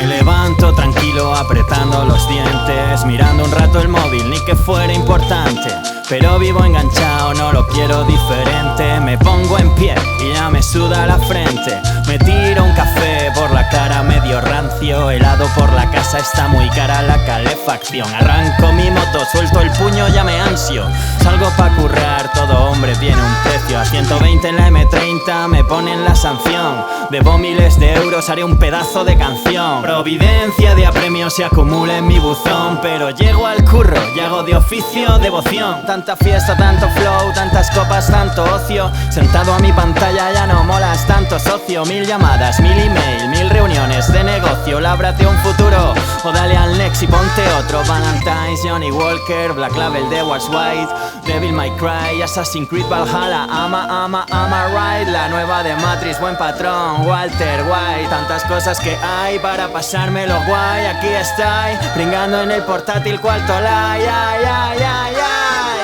Me levanto tranquilo apretando los dientes, mirando un rato el móvil, ni que fuera importante. Pero vivo enganchado, no lo quiero diferente. Me pongo en pie y ya me suda la frente. Me tiro un café por la cara medio rancio. Helado por la casa, está muy cara la calefacción. Arranco mi moto, suelto el puño, ya me ansio. Salgo pa' currar, todo hombre tiene un precio. A 120 en la M30 me ponen la sanción. Debo miles de euros, haré un pedazo de canción. Providencia de apremio se acumula en mi buzón. Pero llego al curro y hago de oficio devoción. Tanta fiesta, tanto flow, tantas copas, tanto ocio. Sentado a mi pantalla ya no molas tanto, socio. 1000 llamadas, 1000 email, 1000 reuniones de negocio. Lábrate un futuro o dale al next y ponte otro. Valentine's, Johnny Walker, Black Label de Wars White, Devil May Cry, Assassin's Creed Valhalla, Ama Ride, la nueva de Matrix, buen patrón, Walter White. Tantas cosas que hay para pasármelo guay. Aquí estoy, pringando en el portátil cual Tolai. Ay, ay, ay, ay.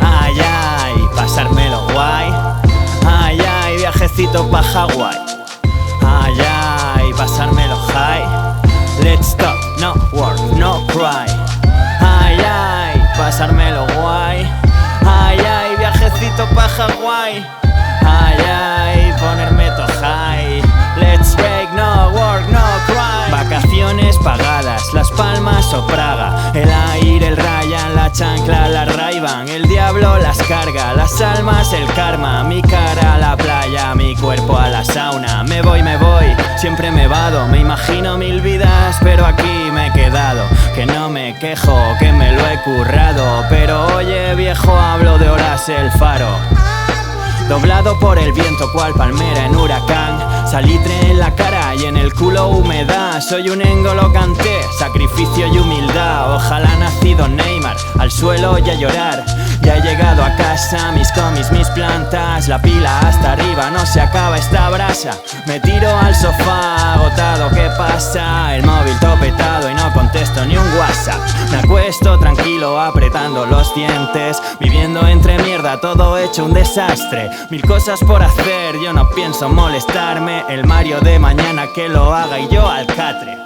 Ay, ay, pasármelo guay. Ay, ay, viajecito pa' Hawái. Ay, ay, pasármelo high. Let's talk, no work, no cry. Ay, ay, pasármelo guay. Ay, ay, viajecito pa' Hawái. Ay, ay, ponerme to high. Let's break, no work, no cry. Vacaciones pagadas, Las Palmas o Praga. El aire, el Ryan, la chancla, la Ray-Ban. El diablo las carga, las almas, el karma. Mi cara a la playa, mi cuerpo a la sauna. Me voy, siempre me vado. Me imagino 1000 vidas, pero aquí me he quedado. Que no me quejo, que me lo he currado. Pero oye viejo, hablo de horas el faro. Doblado por el viento cual palmera en huracán. Salitre en la cara y en el culo humedad. Soy un N'Golo Kanté, sacrificio y humildad. Ojalá nacido Neymar, al suelo y a llorar. Ya he llegado a casa, mis cómics, mis plantas. La pila hasta arriba, no se acaba esta brasa. Me tiro al sofá, agotado, ¿qué pasa? El móvil topetado y no contesto ni un WhatsApp. Me acuesto tranquilo apretando los dientes, viviendo entre mierda, todo hecho un desastre. 1000 cosas por hacer, yo no pienso molestarme. El Mario de mañana que lo haga y yo al catre.